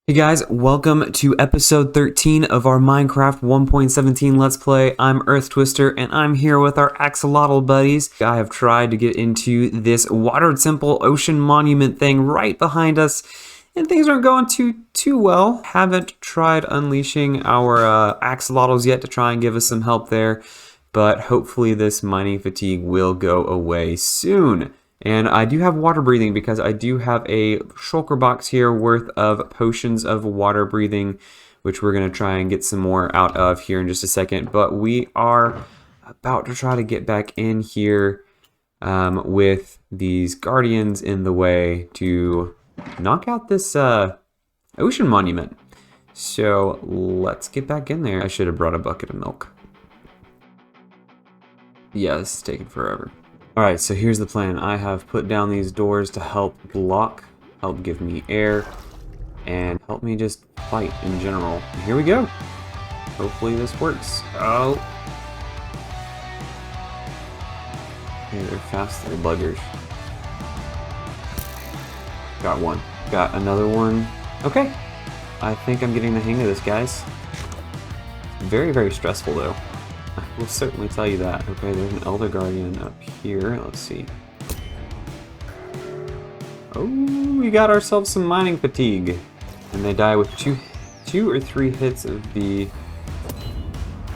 Hey guys, welcome to episode 13 of our Minecraft 1.17 Let's Play. I'm EarthTwister and I'm here with our axolotl buddies. I have tried to get into this water temple ocean monument thing right behind us, and things aren't going too well. Haven't tried unleashing our axolotls yet to try and give us some help there, but hopefully this mining fatigue will go away soon. And I do have water breathing because I do have a shulker box here worth of potions of water breathing, which we're going to try and get some more out of here in just a second. But we are about to try to get back in here with these guardians in the way to knock out this ocean monument. So let's get back in there. I should have brought a bucket of milk. Yeah, this is taking forever. Alright, so here's the plan. I have put down these doors to help block, help give me air, and help me just fight in general. And here we go. Hopefully this works. Oh. Okay, they're fast little buggers. Got one. Got another one. Okay. I think I'm getting the hang of this, guys. Very, very stressful though. I will certainly tell you that. Okay, there's an Elder Guardian up here. Let's see. Oh, we got ourselves some mining fatigue. And they die with two or three hits of the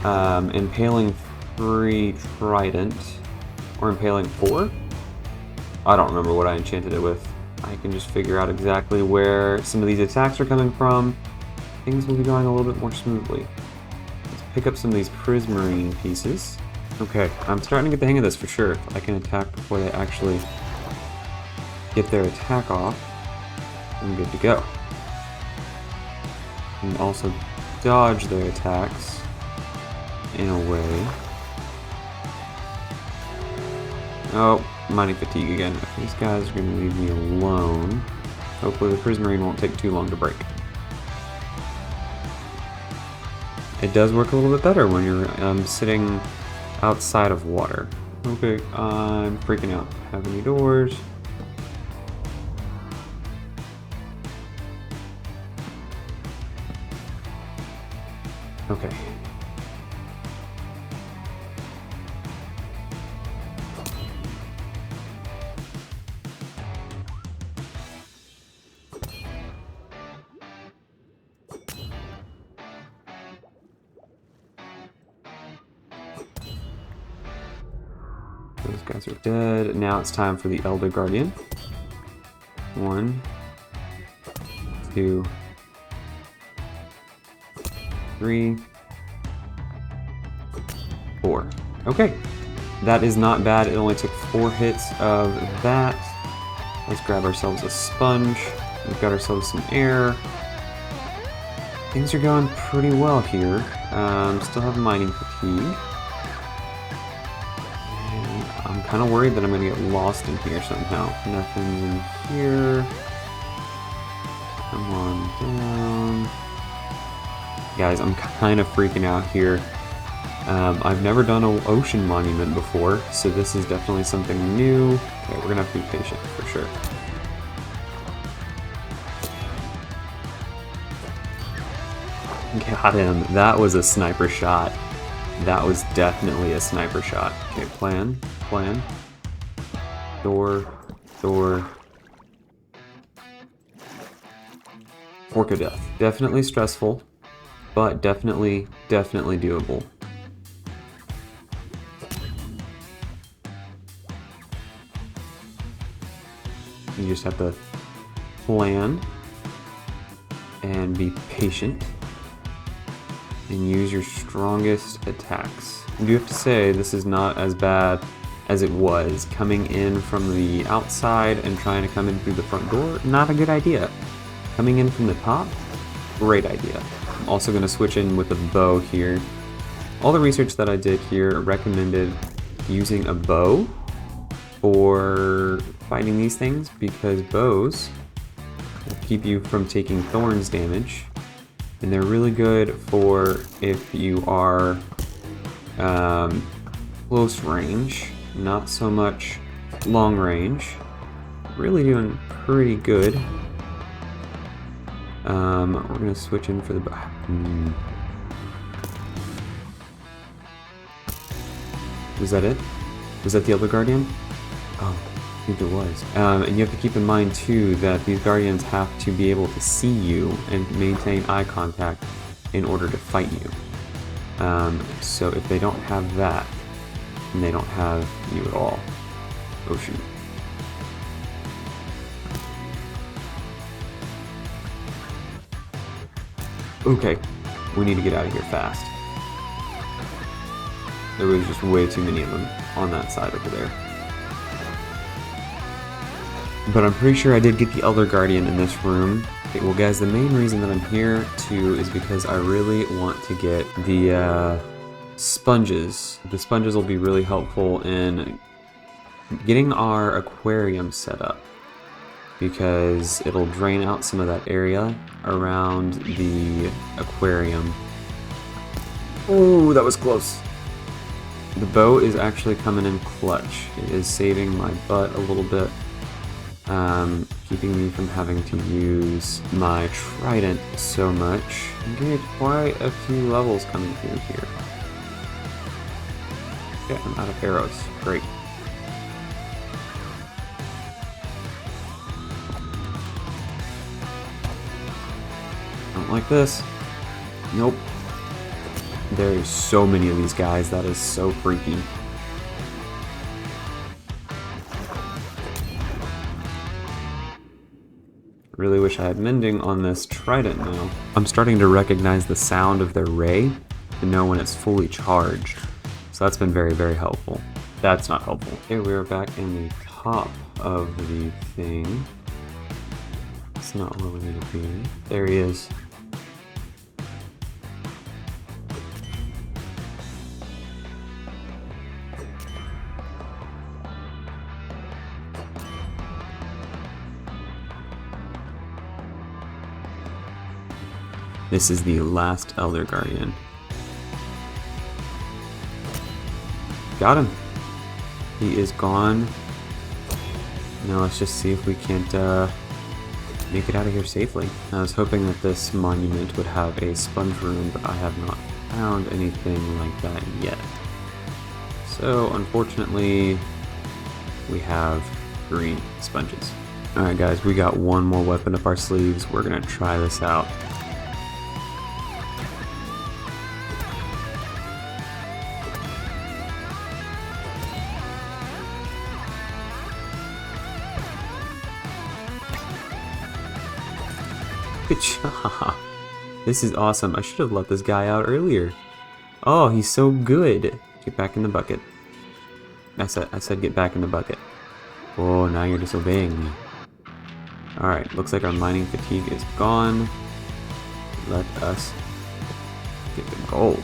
Impaling 3 Trident. Or Impaling 4? I don't remember what I enchanted it with. I can just figure out exactly where some of these attacks are coming from. Things will be going a little bit more smoothly. Pick up some of these prismarine pieces. Okay, I'm starting to get the hang of this for sure. If I can attack before they actually get their attack off, I'm good to go. And also dodge their attacks in a way. Oh, mining fatigue again. If these guys are going to leave me alone, hopefully the prismarine won't take too long to break. It does work a little bit better when you're sitting outside of water. Okay, I'm freaking out. Have any doors? Okay. Those guys are dead. Now it's time for the Elder Guardian. 1, 2, 3, 4. Okay, that is not bad. It only took 4 hits of that. Let's grab ourselves a sponge. We've got ourselves some air. Things are going pretty well here. Still have mining fatigue. I'm kind of worried that I'm going to get lost in here somehow. Nothing's in here. Come on down. Guys, I'm kind of freaking out here. I've never done an ocean monument before, so this is definitely something new. Okay, we're going to have to be patient for sure. Got him. That was a sniper shot. That was definitely a sniper shot. Okay, plan. Door. Fork of Death. Definitely stressful, but definitely doable. You just have to plan and be patient and use your strongest attacks. I do have to say, this is not as bad as it was. Coming in from the outside and trying to come in through the front door, not a good idea. Coming in from the top, great idea. I'm also going to switch in with a bow here. All the research that I did here recommended using a bow for fighting these things because bows will keep you from taking thorns damage. And they're really good for if you are close range, not so much long range. Really doing pretty good. We're gonna switch in for the... Was that it? Was that the other guardian? Oh, I think it was. And you have to keep in mind too that these guardians have to be able to see you and maintain eye contact in order to fight you. So if they don't have that, then they don't have you at all. Oh shoot. Okay, we need to get out of here fast. There was just way too many of them on that side over there. But I'm pretty sure I did get the Elder Guardian in this room. Okay, well guys, the main reason that I'm here too is because I really want to get the sponges. The sponges will be really helpful in getting our aquarium set up, because it'll drain out some of that area around the aquarium. Oh, that was close. The bow is actually coming in clutch. It is saving my butt a little bit, keeping me from having to use my trident so much. Get quite a few levels coming through here. Okay, I'm out of arrows. Great. Don't like this. Nope. There's so many of these guys, that is so freaky. Really wish I had mending on this trident now. I'm starting to recognize the sound of their ray to know when it's fully charged. So that's been very, very helpful. That's not helpful. Okay, we're back in the top of the thing. That's not where we need to be. There he is. This is the last Elder Guardian. Got him. He is gone. Now let's just see if we can't make it out of here safely. I was hoping that this monument would have a sponge room, but I have not found anything like that yet. So unfortunately, we have green sponges. Alright guys, we got one more weapon up our sleeves. We're gonna try this out. Good job. This is awesome. I should have let this guy out earlier. Oh, he's so good. Get back in the bucket. I said get back in the bucket. Oh, now you're disobeying me. Alright, looks like our mining fatigue is gone. Let us get the gold.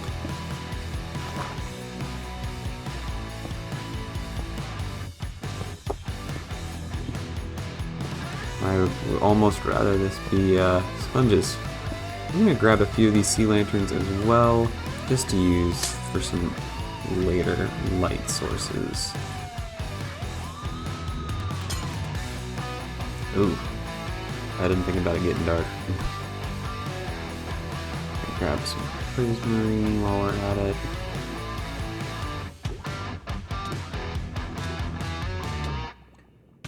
I would almost rather this be sponges. I'm going to grab a few of these sea lanterns as well, just to use for some later light sources. Ooh, I didn't think about it getting dark. Grab some prismarine while we're at it.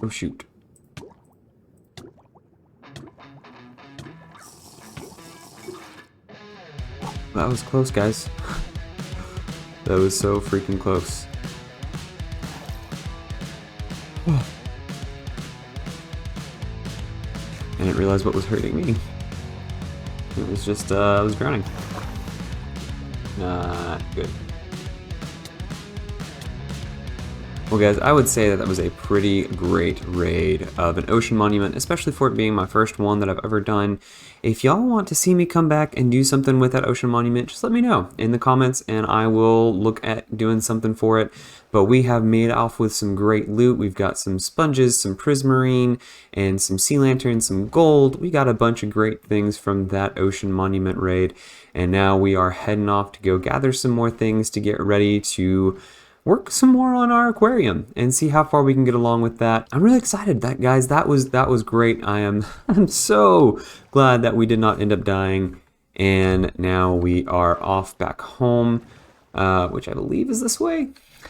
Oh shoot. That was close, guys. That was so freaking close. I didn't realize what was hurting me. It was just, I was drowning. Not good. Well guys, I would say that that was a pretty great raid of an ocean monument, especially for it being my first one that I've ever done. If y'all want to see me come back and do something with that ocean monument, just let me know in the comments and I will look at doing something for it. But we have made off with some great loot. We've got some sponges, some prismarine, and some sea lanterns, some gold. We got a bunch of great things from that ocean monument raid. And now we are heading off to go gather some more things to get ready to work some more on our aquarium and see how far we can get along with that. I'm really excited, guys. That was great. I'm so glad that we did not end up dying, and now we are off back home, which I believe is this way.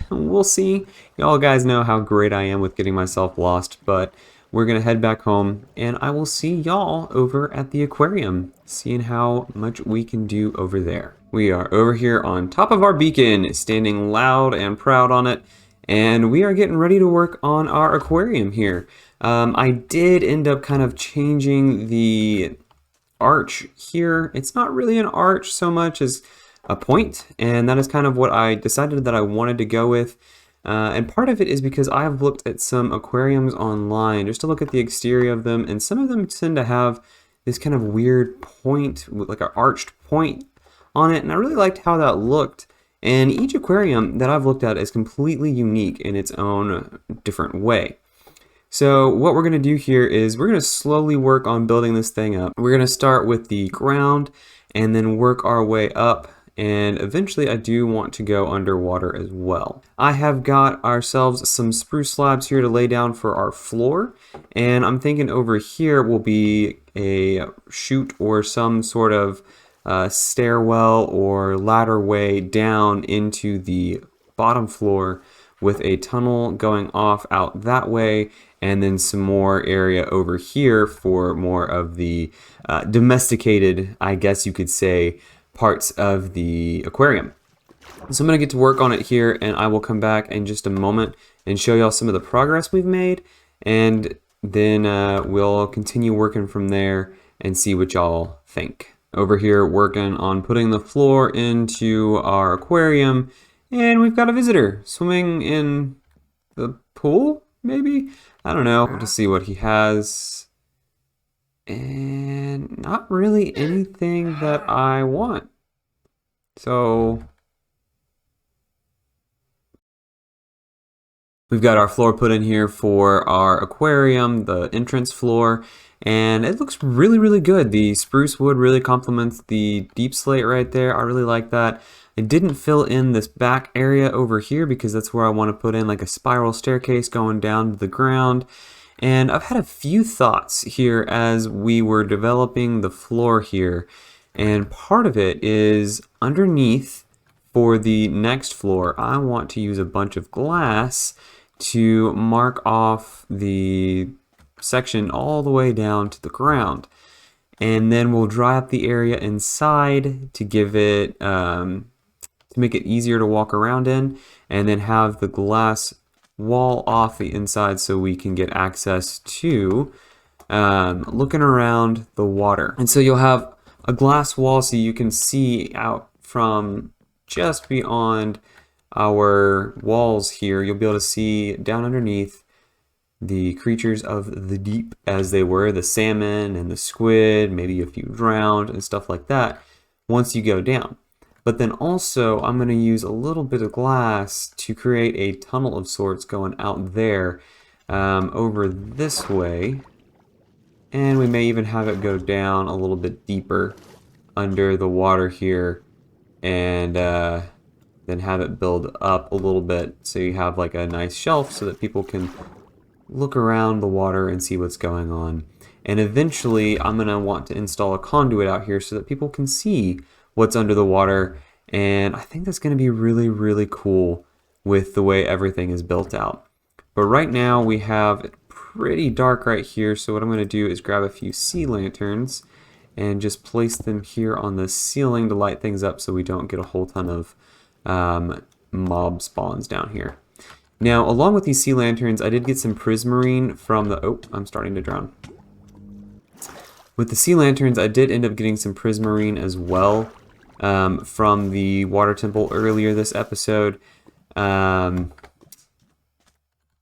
We'll see. Y'all guys know how great I am with getting myself lost, but we're gonna head back home, and I will see y'all over at the aquarium, seeing how much we can do over there. We are over here on top of our beacon, standing loud and proud on it, and we are getting ready to work on our aquarium here. I did end up kind of changing the arch here. It's not really an arch so much as a point, and that is kind of what I decided that I wanted to go with. And part of it is because I have looked at some aquariums online just to look at the exterior of them, and some of them tend to have this kind of weird point, like an arched point on it, and I really liked how that looked. And each aquarium that I've looked at is completely unique in its own different way. So what we're going to do here is we're going to slowly work on building this thing up. We're going to start with the ground and then work our way up. And eventually I do want to go underwater as well. I have got ourselves some spruce slabs here to lay down for our floor. And I'm thinking over here will be a chute or some sort of stairwell or ladder way down into the bottom floor with a tunnel going off out that way. And then some more area over here for more of the domesticated, I guess you could say, parts of the aquarium. So I'm going to get to work on it here, and I will come back in just a moment and show y'all some of the progress we've made, and then we'll continue working from there and see what y'all think. Over here working on putting the floor into our aquarium, and we've got a visitor swimming in the pool, maybe? I don't know. We'll just see what he has. And not really anything that I want. So we've got our floor put in here for our aquarium, the entrance floor, and it looks really, really good. The spruce wood really complements the deep slate right there. I really like that. I didn't fill in this back area over here because that's where I want to put in like a spiral staircase going down to the ground. And I've had a few thoughts here as we were developing the floor here. And part of it is underneath for the next floor, I want to use a bunch of glass to mark off the section all the way down to the ground. And then we'll dry up the area inside to give it, to make it easier to walk around in, and then have the glass wall off the inside so we can get access to looking around the water. And so you'll have a glass wall so you can see out from just beyond our walls here. You'll be able to see down underneath the creatures of the deep, as they were, the salmon and the squid, maybe a few drowned and stuff like that once you go down. But then also I'm going to use a little bit of glass to create a tunnel of sorts going out there over this way. And we may even have it go down a little bit deeper under the water here, and then have it build up a little bit so you have like a nice shelf so that people can look around the water and see what's going on. And eventually I'm going to want to install a conduit out here so that people can see what's under the water, and I think that's going to be really, really cool with the way everything is built out. But right now we have it pretty dark right here, so what I'm going to do is grab a few sea lanterns and just place them here on the ceiling to light things up so we don't get a whole ton of mob spawns down here. Now, along with these sea lanterns, I did get some prismarine from the... Oh, I'm starting to drown. With the sea lanterns, I did end up getting some prismarine as well from the water temple earlier this episode. And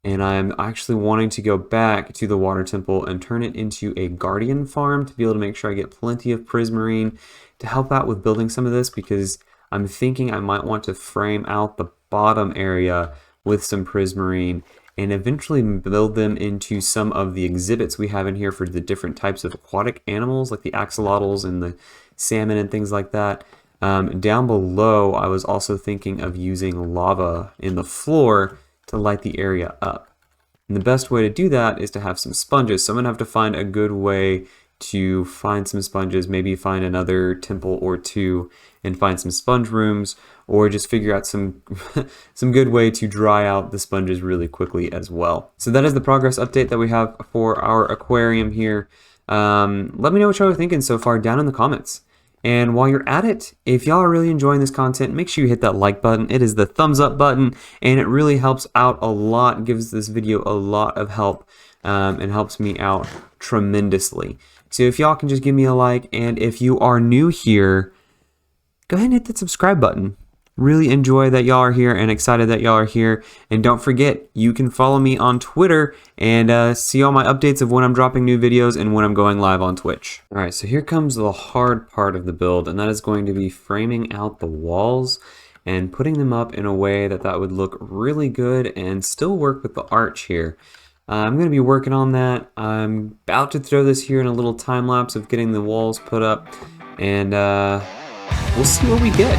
I'm actually wanting to go back to the water temple and turn it into a guardian farm to be able to make sure I get plenty of prismarine to help out with building some of this, because I'm thinking I might want to frame out the bottom area with some prismarine and eventually build them into some of the exhibits we have in here for the different types of aquatic animals, like the axolotls and the salmon and things like that. Down below, I was also thinking of using lava in the floor to light the area up. And the best way to do that is to have some sponges. So I'm going to have to find a good way to find some sponges, maybe find another temple or two and find some sponge rooms, or just figure out some some good way to dry out the sponges really quickly as well. So that is the progress update that we have for our aquarium here. Let me know what y'all are thinking so far down in the comments. And while you're at it, if y'all are really enjoying this content, make sure you hit that like button. It is the thumbs up button, and it really helps out a lot, gives this video a lot of help, and helps me out tremendously. So if y'all can just give me a like, and if you are new here, go ahead and hit that subscribe button. Really enjoy that y'all are here and excited that y'all are here. And don't forget, you can follow me on Twitter and see all my updates of when I'm dropping new videos and when I'm going live on Twitch. Alright, so here comes the hard part of the build, and that is going to be framing out the walls and putting them up in a way that would look really good and still work with the arch here. I'm going to be working on that. I'm about to throw this here in a little time lapse of getting the walls put up, and we'll see what we get.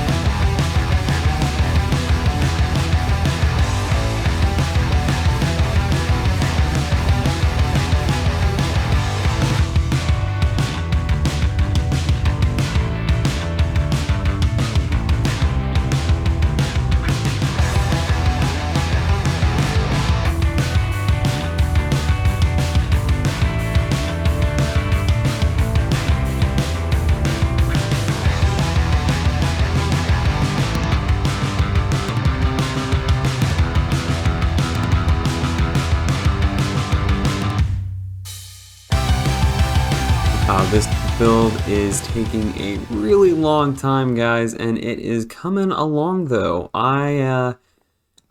This build is taking a really long time, guys, and it is coming along though.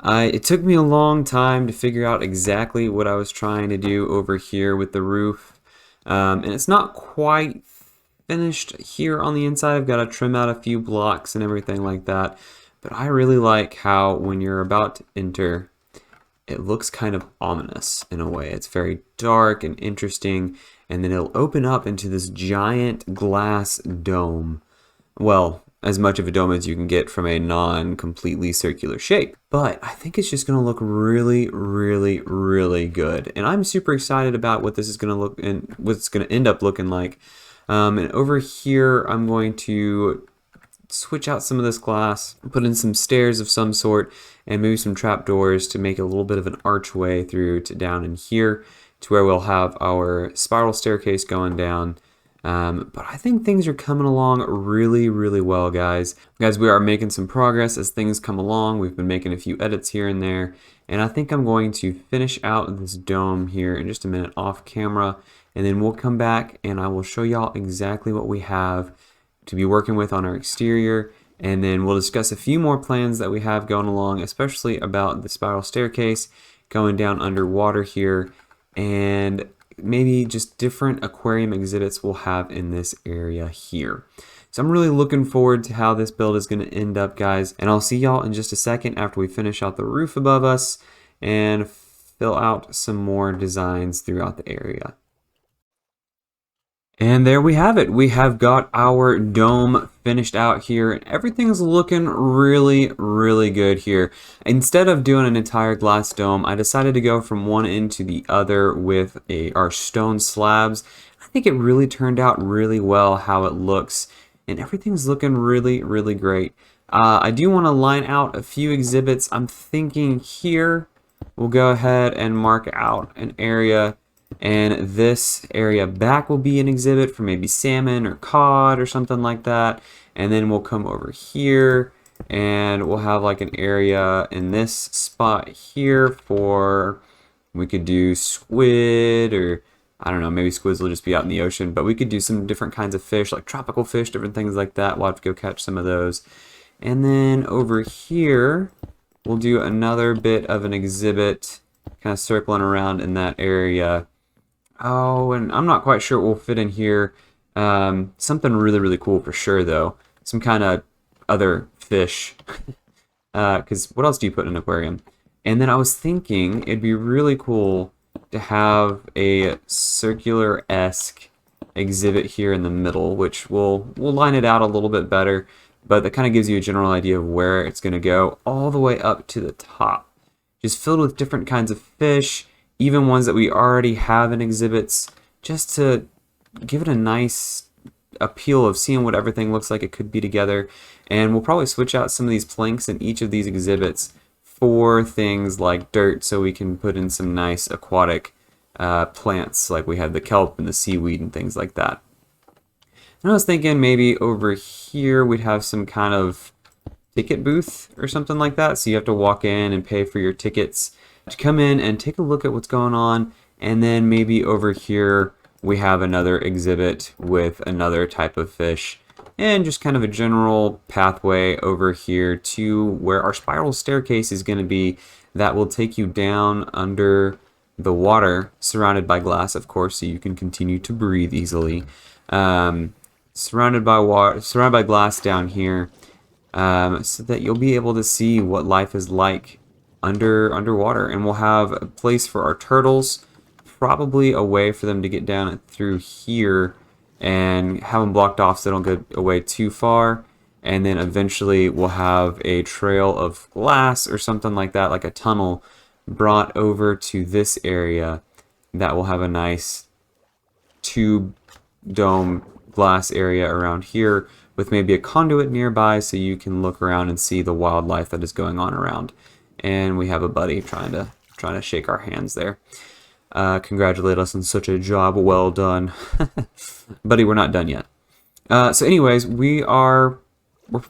It took me a long time to figure out exactly what I was trying to do over here with the roof, and it's not quite finished here on the inside. I've got to trim out a few blocks and everything like that, but I really like how when you're about to enter, it looks kind of ominous in a way. It's very dark and interesting, and then it'll open up into this giant glass dome. Well, as much of a dome as you can get from a non-completely circular shape. But I think it's just going to look really, really, really good. And I'm super excited about what this is going to look and what it's going to end up looking like. And over here, I'm going to switch out some of this glass, put in some stairs of some sort, and maybe some trapdoors to make a little bit of an archway through to down in here to where we'll have our spiral staircase going down. But I think things are coming along really, really well, guys. Guys, we are making some progress as things come along. We've been making a few edits here and there, and I think I'm going to finish out this dome here in just a minute off camera, and then we'll come back and I will show y'all exactly what we have to be working with on our exterior, and then we'll discuss a few more plans that we have going along, especially about the spiral staircase going down underwater here, and maybe just different aquarium exhibits we'll have in this area here. So I'm really looking forward to how this build is going to end up, guys, and I'll see y'all in just a second after we finish out the roof above us and fill out some more designs throughout the area. And there we have it. We have got our dome finished out here, and everything's looking really, really good here. Instead of doing an entire glass dome, I decided to go from one end to the other with our stone slabs. I think it really turned out really well how it looks, and everything's looking really, really great. I do want to line out a few exhibits. I'm thinking here we'll go ahead and mark out an area, and this area back will be an exhibit for maybe salmon or cod or something like that. And then we'll come over here and we'll have like an area in this spot here for, we could do squid, or I don't know, maybe squids will just be out in the ocean, but we could do some different kinds of fish, like tropical fish, different things like that. We'll have to go catch some of those. And then over here, we'll do another bit of an exhibit kind of circling around in that area. Oh, and I'm not quite sure what will fit in here. Something really, really cool for sure, though. Some kind of other fish. Because what else do you put in an aquarium? And then I was thinking it'd be really cool to have a circular-esque exhibit here in the middle, which we'll line it out a little bit better. but that kind of gives you a general idea of where it's going to go all the way up to the top. Just filled with different kinds of fish, even ones that we already have in exhibits, just to give it a nice appeal of seeing what everything looks like it could be together. And we'll probably switch out some of these planks in each of these exhibits for things like dirt, so we can put in some nice aquatic plants, like we have the kelp and the seaweed and things like that. And I was thinking maybe over here we'd have some kind of ticket booth or something like that, so you have to walk in and pay for your tickets to come in and take a look at what's going on. And then maybe over here we have another exhibit with another type of fish, and just kind of a general pathway over here to where our spiral staircase is going to be, that will take you down under the water, surrounded by glass, of course, so you can continue to breathe easily. Surrounded by water, surrounded by glass down here, so that you'll be able to see what life is like underwater. And we'll have a place for our turtles, probably a way for them to get down through here, and have them blocked off so they don't get away too far. And then eventually we'll have a trail of glass or something like that, like a tunnel, brought over to this area that will have a nice tube dome glass area around here, with maybe a conduit nearby so you can look around and see the wildlife that is going on around. And we have a buddy trying to shake our hands there. Congratulate us on such a job well done. Buddy, we're not done yet. So anyways, we're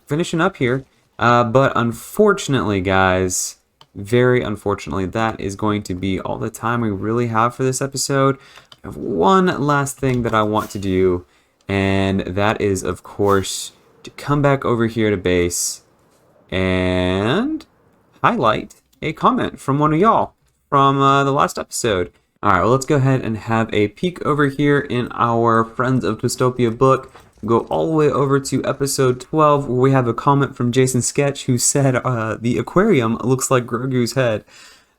finishing up here, but unfortunately, guys, very unfortunately, that is going to be all the time we really have for this episode. I have one last thing that I want to do, and that is, of course, to come back over here to base and highlight a comment from one of y'all from the last episode. Alright, well, let's go ahead and have a peek over here in our Friends of Twistopia book. Go all the way over to episode 12, where we have a comment from Jason Sketch, who said the aquarium looks like Grogu's head.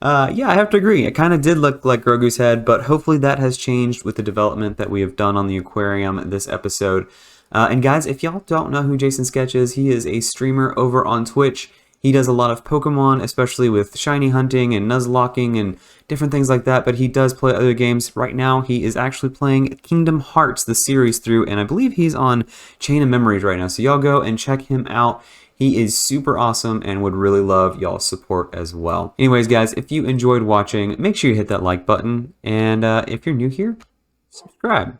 Yeah, I have to agree. It kind of did look like Grogu's head, but hopefully that has changed with the development that we have done on the aquarium this episode. And guys, if y'all don't know who Jason Sketch is, he is a streamer over on Twitch. He does a lot of Pokemon, especially with shiny hunting and nuzlocking and different things like that, but he does play other games. Right now, he is actually playing Kingdom Hearts, the series through, and I believe he's on Chain of Memories right now, so y'all go and check him out. He is super awesome and would really love y'all's support as well. Anyways, guys, if you enjoyed watching, make sure you hit that like button, and if you're new here, subscribe.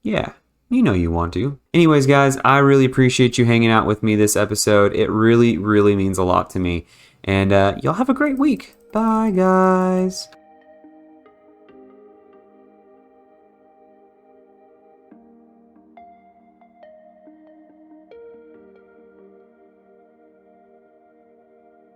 Yeah. You know you want to. Anyways, guys, I really appreciate you hanging out with me this episode. It really, really means a lot to me. And y'all have a great week. Bye, guys.